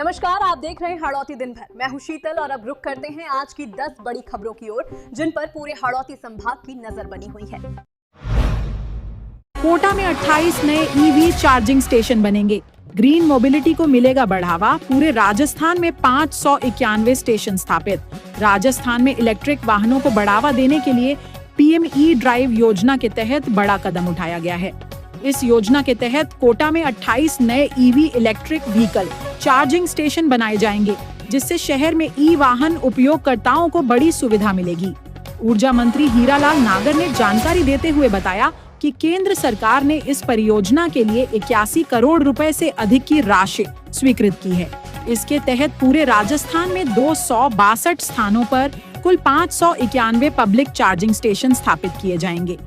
नमस्कार, आप देख रहे हैं हाड़ौती दिन भर। मैं हूं शीतल और अब रुक करते हैं आज की 10 बड़ी खबरों की ओर, जिन पर पूरे हाड़ौती संभाग की नजर बनी हुई है। कोटा में 28 नए ईवी चार्जिंग स्टेशन बनेंगे। ग्रीन मोबिलिटी को मिलेगा बढ़ावा। पूरे राजस्थान में 591 स्टेशन स्थापित। राजस्थान में इलेक्ट्रिक वाहनों को बढ़ावा देने के लिए पीएम ई ड्राइव योजना के तहत बड़ा कदम उठाया गया है। इस योजना के तहत कोटा में 28 नए EV electric vehicle charging station बनाए जाएंगे, जिससे शहर में ई वाहन उपयोगकर्ताओं को बड़ी सुविधा मिलेगी। ऊर्जा मंत्री हीरालाल नागर ने जानकारी देते हुए बताया कि केंद्र सरकार ने इस परियोजना के लिए 81 करोड़ रुपए से अधिक की राशि स्वीकृत की है। इसके तहत पूरे राजस्थान में 262 स्थानों पर कुल 591 पब्लिक चार्जिंग स्टेशन स्थापित किए जाएंगे।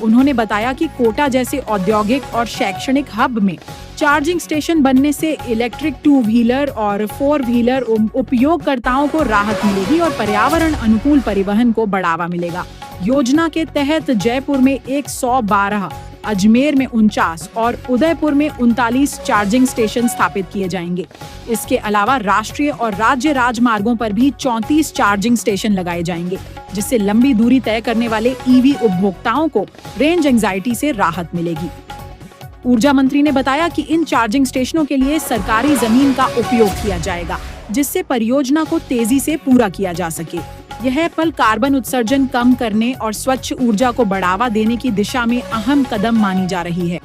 उन्होंने बताया कि कोटा जैसे औद्योगिक और शैक्षणिक हब में चार्जिंग स्टेशन बनने से इलेक्ट्रिक 2 व्हीलर और 4 व्हीलर उपयोगकर्ताओं को राहत मिलेगी और पर्यावरण अनुकूल परिवहन को बढ़ावा मिलेगा। योजना के तहत जयपुर में 112, अजमेर में 49 और उदयपुर में 39 चार्जिंग स्टेशन स्थापित किए जाएंगे। इसके अलावा राष्ट्रीय और राज्य राजमार्गों पर भी 34 चार्जिंग स्टेशन लगाए जाएंगे, जिससे लंबी दूरी तय करने वाले ईवी उपभोक्ताओं को रेंज एंजाइटी से राहत मिलेगी। ऊर्जा मंत्री ने बताया कि इन चार्जिंग स्टेशनों के लिए सरकारी जमीन का उपयोग किया जाएगा, जिससे परियोजना को तेजी से पूरा किया जा सके। यह पल कार्बन उत्सर्जन कम करने और स्वच्छ ऊर्जा को बढ़ावा देने की दिशा में अहम कदम मानी जा रही है।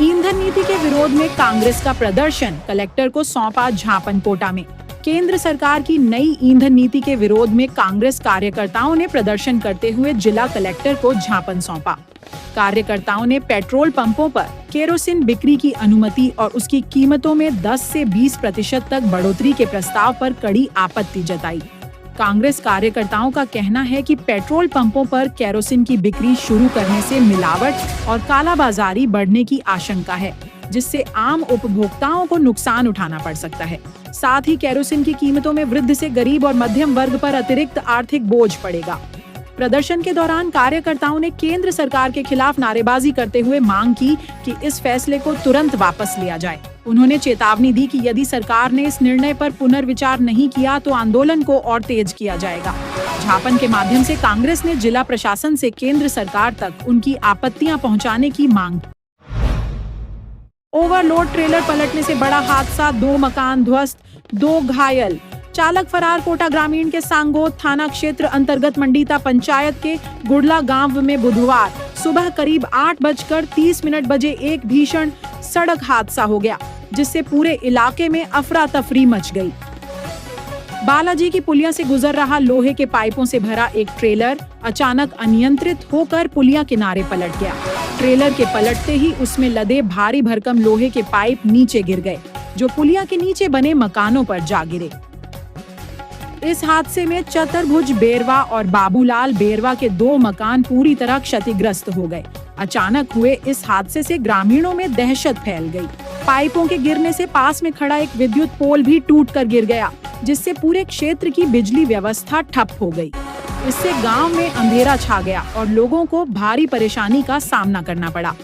ईंधन नीति के विरोध में कांग्रेस का प्रदर्शन, कलेक्टर को सौंपा ज्ञापन। कोटा में केंद्र सरकार की नई ईंधन नीति के विरोध में कांग्रेस कार्यकर्ताओं ने प्रदर्शन करते हुए जिला कलेक्टर को ज्ञापन सौंपा। कार्यकर्ताओं ने पेट्रोल पंपों पर केरोसिन बिक्री की अनुमति और उसकी कीमतों में 10 से 20% तक बढ़ोतरी के प्रस्ताव पर कड़ी आपत्ति जताई। कांग्रेस कार्यकर्ताओं का कहना है कि पेट्रोल पंपों पर केरोसिन की बिक्री शुरू करने से मिलावट और कालाबाजारी बढ़ने की आशंका है, जिससे आम उपभोक्ताओं को नुकसान उठाना पड़ सकता है। साथ ही केरोसिन की कीमतों में वृद्धि से गरीब और मध्यम वर्ग पर अतिरिक्त आर्थिक बोझ पड़ेगा। प्रदर्शन के दौरान कार्यकर्ताओं ने केंद्र सरकार के खिलाफ नारेबाजी करते हुए मांग की कि इस फैसले को तुरंत वापस लिया जाए। उन्होंने चेतावनी दी कि यदि सरकार ने इस निर्णय पर पुनर्विचार नहीं किया तो आंदोलन को और तेज किया जाएगा। ज्ञापन के माध्यम से कांग्रेस ने जिला प्रशासन से केंद्र सरकार तक उनकी आपत्तियां पहुंचाने की मांग की। ओवरलोड ट्रेलर पलटने से बड़ा हादसा, 2 मकान ध्वस्त, 2 घायल। चालक फरार। कोटा ग्रामीण के सांगोद थाना क्षेत्र अंतर्गत मंडीता पंचायत के गुड़ला गांव में बुधवार सुबह करीब 8:30 बजे एक भीषण सड़क हादसा हो गया, जिससे पूरे इलाके में अफरा तफरी मच गई। बालाजी की पुलिया से गुजर रहा लोहे के पाइपों से भरा एक ट्रेलर अचानक अनियंत्रित होकर पुलिया किनारे पलट गया। ट्रेलर के पलटते ही उसमें लदे भारी भरकम लोहे के पाइप नीचे गिर गए, जो पुलिया के नीचे बने मकानों पर जा गिरे। इस हादसे में चतुर्भुज बेरवा और बाबूलाल बेरवा के 2 मकान पूरी तरह क्षतिग्रस्त हो गए। अचानक हुए इस हादसे से ग्रामीणों में दहशत फैल गई। पाइपों के गिरने से पास में खड़ा एक विद्युत पोल भी टूटकर गिर गया, जिससे पूरे क्षेत्र की बिजली व्यवस्था ठप हो गई। इससे गांव में अंधेरा छा गया और लोगों को भारी परेशानी का सामना करना पड़ा।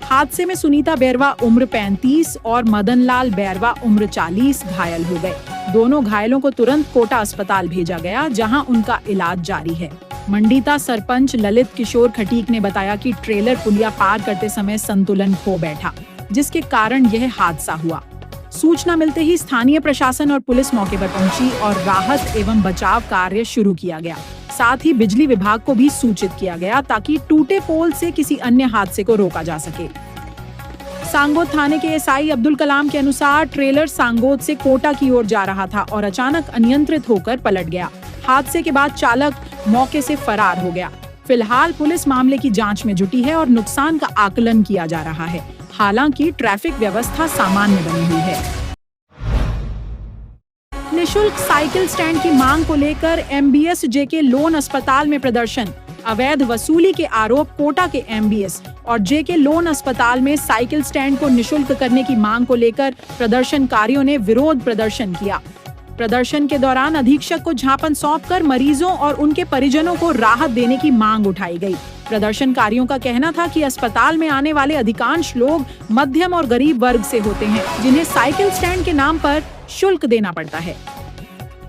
हादसे में सुनीता बेरवा उम्र 35 और मदनलाल बेरवा उम्र 40 घायल हो गए। दोनों घायलों को तुरंत कोटा अस्पताल भेजा गया, जहां उनका इलाज जारी है। मंडीता सरपंच ललित किशोर खटीक ने बताया कि ट्रेलर पुलिया पार करते समय संतुलन खो बैठा, जिसके कारण यह हादसा हुआ। सूचना मिलते ही स्थानीय प्रशासन और पुलिस मौके पर पहुंची और राहत एवं बचाव कार्य शुरू किया गया। साथ ही बिजली विभाग को भी सूचित किया गया ताकि टूटे पोल से किसी अन्य हादसे को रोका जा सके। सांगोद थाने के एसआई अब्दुल कलाम के अनुसार ट्रेलर सांगोद से कोटा की ओर जा रहा था और अचानक अनियंत्रित होकर पलट गया। हादसे के बाद चालक मौके से फरार हो गया। फिलहाल पुलिस मामले की जांच में जुटी है और नुकसान का आकलन किया जा रहा है। हालांकि ट्रैफिक व्यवस्था सामान्य बनी हुई है। निशुल्क साइकिल स्टैंड की मांग को लेकर एमबीएस जेके लोन अस्पताल में प्रदर्शन। अवैध वसूली के आरोप। कोटा के एमबीएस और जेके लोन अस्पताल में साइकिल स्टैंड को निशुल्क करने की मांग को लेकर प्रदर्शनकारियों ने विरोध प्रदर्शन किया। प्रदर्शन के दौरान अधीक्षक को ज्ञापन सौंपकर मरीजों और उनके परिजनों को राहत देने की मांग उठाई गई। प्रदर्शनकारियों का कहना था कि अस्पताल में आने वाले अधिकांश लोग मध्यम और गरीब वर्ग से होते हैं, जिन्हें साइकिल स्टैंड के नाम पर शुल्क देना पड़ता है।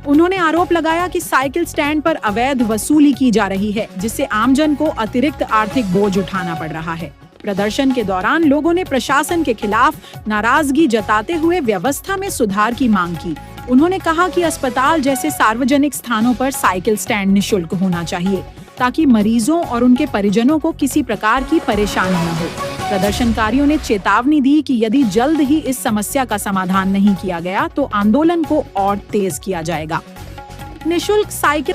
उन्होंने आरोप लगाया कि साइकिल स्टैंड पर अवैध वसूली की जा रही है, जिससे आमजन को अतिरिक्त आर्थिक बोझ उठाना पड़ रहा है। प्रदर्शन के दौरान लोगों ने प्रशासन के खिलाफ नाराजगी जताते हुए व्यवस्था में सुधार की मांग की। उन्होंने कहा कि अस्पताल जैसे सार्वजनिक स्थानों पर साइकिल स्टैंड निःशुल्क होना चाहिए, ताकि मरीजों और उनके परिजनों को किसी प्रकार की परेशानी न हो। प्रदर्शनकारियों ने चेतावनी दी कि यदि जल्द ही इस समस्या का समाधान नहीं किया गया तो आंदोलन को और तेज किया जाएगा। निःशुल्क साइकिल।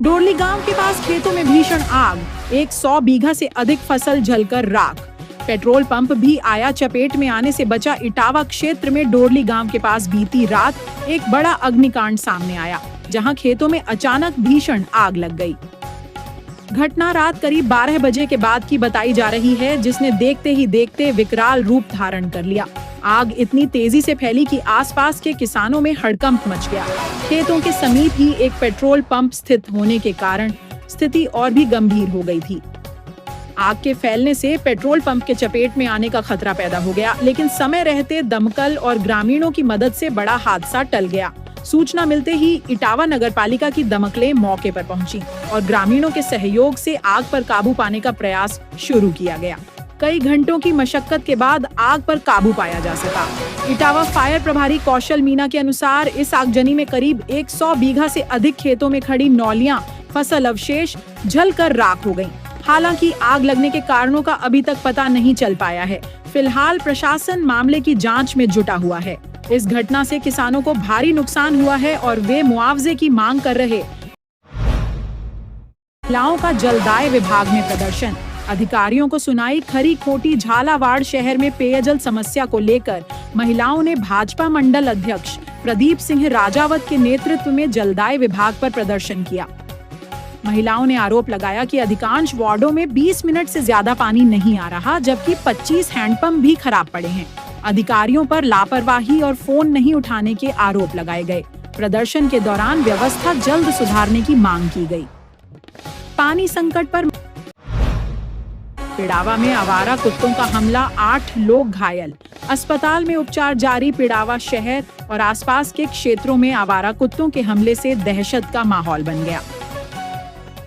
डोरली गांव के पास खेतों में भीषण आग, 100 बीघा से अधिक फसल जलकर राख। पेट्रोल पंप भी आया चपेट में आने से बचा। इटावा क्षेत्र में डोरली गांव के पास बीती रात एक बड़ा अग्निकांड सामने आया, जहां खेतों में अचानक भीषण आग लग गई। घटना रात करीब 12 बजे के बाद की बताई जा रही है, जिसने देखते ही देखते विकराल रूप धारण कर लिया। आग इतनी तेजी से फैली कि आसपास के किसानों में हड़कंप मच गया। खेतों के समीप ही एक पेट्रोल पंप स्थित होने के कारण स्थिति और भी गंभीर हो गई थी। आग के फैलने से पेट्रोल पंप के चपेट में आने का खतरा पैदा हो गया, लेकिन समय रहते दमकल और ग्रामीणों की मदद से बड़ा हादसा टल गया। सूचना मिलते ही इटावा नगरपालिका की दमकलें मौके पर पहुंची और ग्रामीणों के सहयोग से आग पर काबू पाने का प्रयास शुरू किया गया। कई घंटों की मशक्कत के बाद आग पर काबू पाया जा सका। इटावा फायर प्रभारी कौशल मीना के अनुसार इस आगजनी में करीब 100 बीघा से अधिक खेतों में खड़ी नौलियां, फसल अवशेष जलकर राख हो गईं। हालांकि आग लगने के कारणों का अभी तक पता नहीं चल पाया है। फिलहाल प्रशासन मामले की जांच में जुटा हुआ है। इस घटना से किसानों को भारी नुकसान हुआ है और वे मुआवजे की मांग कर रहे। महिलाओं का जलदाय विभाग में प्रदर्शन। अधिकारियों को सुनाई खरी खोटी। झालावाड़ शहर में पेयजल समस्या को लेकर महिलाओं ने भाजपा मंडल अध्यक्ष प्रदीप सिंह राजावत के नेतृत्व में जलदाय विभाग पर प्रदर्शन किया। महिलाओं ने आरोप लगाया कि अधिकांश वार्डों में 20 मिनट से ज्यादा पानी नहीं आ रहा, जबकि 25 हैंडपंप भी खराब पड़े हैं। अधिकारियों पर लापरवाही और फोन नहीं उठाने के आरोप लगाए गए। प्रदर्शन के दौरान व्यवस्था जल्द सुधारने की मांग की गई। पानी संकट पर पिड़ावा में आवारा कुत्तों का हमला, 8 लोग घायल। अस्पताल में उपचार जारी। पिड़ावा शहर और आसपास के क्षेत्रों में आवारा कुत्तों के हमले से दहशत का माहौल बन गया।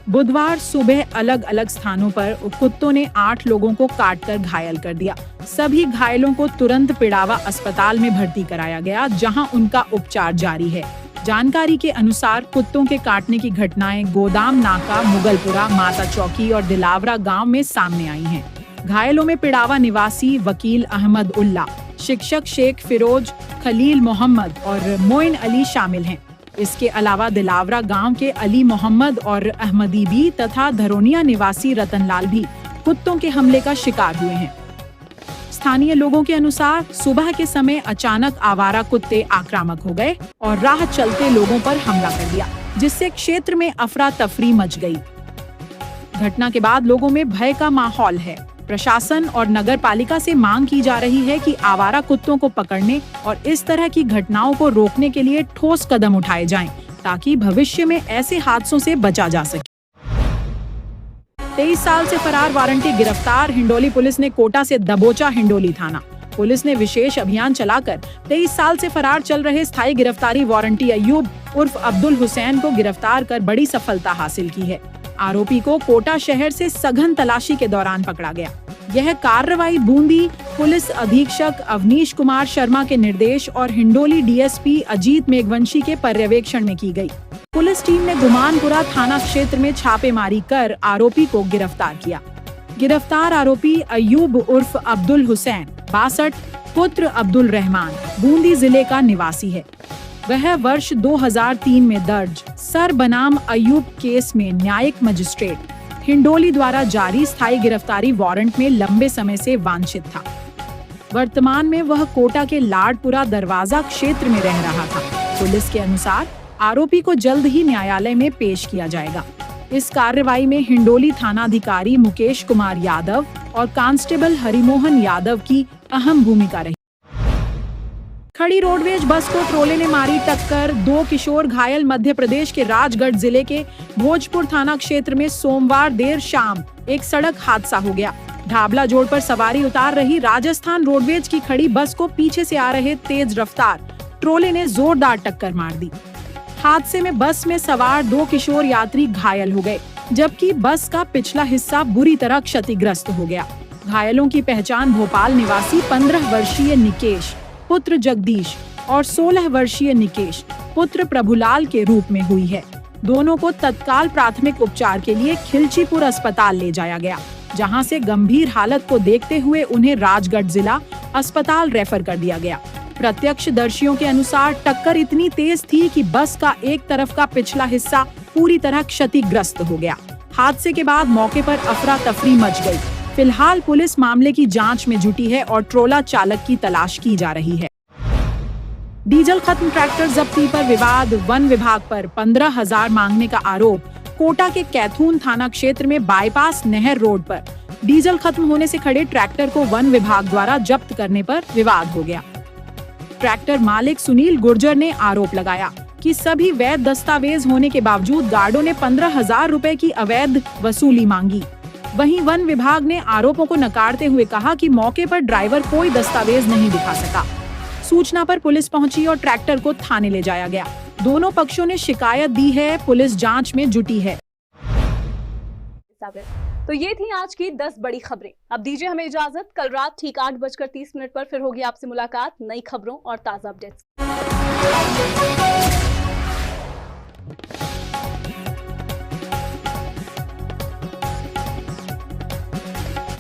बुधवार सुबह अलग अलग स्थानों पर कुत्तों ने 8 लोगों को काटकर घायल कर दिया। सभी घायलों को तुरंत पिड़ावा अस्पताल में भर्ती कराया गया, जहां उनका उपचार जारी है। जानकारी के अनुसार कुत्तों के काटने की घटनाएं गोदाम नाका, मुगलपुरा, माता चौकी और दिलावरा गांव में सामने आई हैं। घायलों में पिड़ावा निवासी वकील अहमद उल्ला, शिक्षक शेख फिरोज, खलील मोहम्मद और मोइन अली शामिल हैं। इसके अलावा दिलावरा गांव के अली मोहम्मद और अहमदी भी तथा धरोनिया निवासी रतनलाल भी कुत्तों के हमले का शिकार हुए हैं। स्थानीय लोगों के अनुसार सुबह के समय अचानक आवारा कुत्ते आक्रामक हो गए और राह चलते लोगों पर हमला कर दिया, जिससे क्षेत्र में अफरा तफरी मच गई। घटना के बाद लोगों में भय का माहौल है। प्रशासन और नगर पालिका से मांग की जा रही है कि आवारा कुत्तों को पकड़ने और इस तरह की घटनाओं को रोकने के लिए ठोस कदम उठाए जाएं, ताकि भविष्य में ऐसे हादसों से बचा जा सके। 23 साल से फरार वारंटी गिरफ्तार। हिंडोली पुलिस ने कोटा से दबोचा हिंडोली थाना। पुलिस ने विशेष अभियान चलाकर 23 साल से फरार चल रहे स्थायी गिरफ्तारी वारंटी अयूब उर्फ अब्दुल हुसैन को गिरफ्तार कर बड़ी सफलता हासिल की है। आरोपी को कोटा शहर से सघन तलाशी के दौरान पकड़ा गया। यह कार्रवाई बूंदी पुलिस अधीक्षक अवनीश कुमार शर्मा के निर्देश और हिंडोली डीएसपी अजीत मेघवंशी के पर्यवेक्षण में की गई। पुलिस टीम ने गुमानपुरा थाना क्षेत्र में छापेमारी कर आरोपी को गिरफ्तार किया। गिरफ्तार आरोपी अयूब उर्फ अब्दुल हुसैन 62, पुत्र अब्दुल रहमान, बूंदी जिले का निवासी है। वह वर्ष 2003 में दर्ज सर बनाम अयूब केस में न्यायिक मजिस्ट्रेट हिंडोली द्वारा जारी स्थायी गिरफ्तारी वारंट में लंबे समय से वांछित था। वर्तमान में वह कोटा के लाडपुरा दरवाजा क्षेत्र में रह रहा था। पुलिस के अनुसार आरोपी को जल्द ही न्यायालय में पेश किया जाएगा। इस कार्रवाई में हिंडोली थानाधिकारी मुकेश कुमार यादव और कांस्टेबल हरिमोहन यादव की अहम भूमिका रही। खड़ी रोडवेज बस को ट्रोले ने मारी टक्कर, 2 किशोर घायल। मध्य प्रदेश के राजगढ़ जिले के भोजपुर थाना क्षेत्र में सोमवार देर शाम एक सड़क हादसा हो गया। ढाबला जोड़ पर सवारी उतार रही राजस्थान रोडवेज की खड़ी बस को पीछे से आ रहे तेज रफ्तार ट्रोले ने जोरदार टक्कर मार दी। हादसे में बस में सवार 2 किशोर यात्री घायल हो गए, जबकि बस का पिछला हिस्सा बुरी तरह क्षतिग्रस्त हो गया। घायलों की पहचान भोपाल निवासी 15 वर्षीय निकेश पुत्र जगदीश और 16 वर्षीय निकेश पुत्र प्रभुलाल के रूप में हुई है। दोनों को तत्काल प्राथमिक उपचार के लिए खिलचीपुर अस्पताल ले जाया गया, जहां से गंभीर हालत को देखते हुए उन्हें राजगढ़ जिला अस्पताल रेफर कर दिया गया। प्रत्यक्षदर्शियों के अनुसार टक्कर इतनी तेज थी कि बस का एक तरफ का पिछला हिस्सा पूरी तरह क्षतिग्रस्त हो गया। हादसे के बाद मौके पर अफरा तफरी मच गई। फिलहाल पुलिस मामले की जांच में जुटी है और ट्रोला चालक की तलाश की जा रही है। डीजल खत्म ट्रैक्टर जब्ती पर विवाद, वन विभाग पर 15,000 मांगने का आरोप। कोटा के कैथून थाना क्षेत्र में बाईपास नहर रोड पर डीजल खत्म होने से खड़े ट्रैक्टर को वन विभाग द्वारा जब्त करने पर विवाद हो गया। ट्रैक्टर मालिक सुनील गुर्जर ने आरोप लगाया कि सभी वैध दस्तावेज होने के बावजूद गार्डों ने 15,000 रुपए की अवैध वसूली मांगी। वहीं वन विभाग ने आरोपों को नकारते हुए कहा कि मौके पर ड्राइवर कोई दस्तावेज नहीं दिखा सका। सूचना पर पुलिस पहुंची और ट्रैक्टर को थाने ले जाया गया। दोनों पक्षों ने शिकायत दी है, पुलिस जांच में जुटी है। तो ये थी आज की 10 बड़ी खबरें। अब दीजिए हमें इजाजत। कल रात ठीक 8:30 पर फिर होगी आपसे मुलाकात नई खबरों और ताजा अपडेट्स।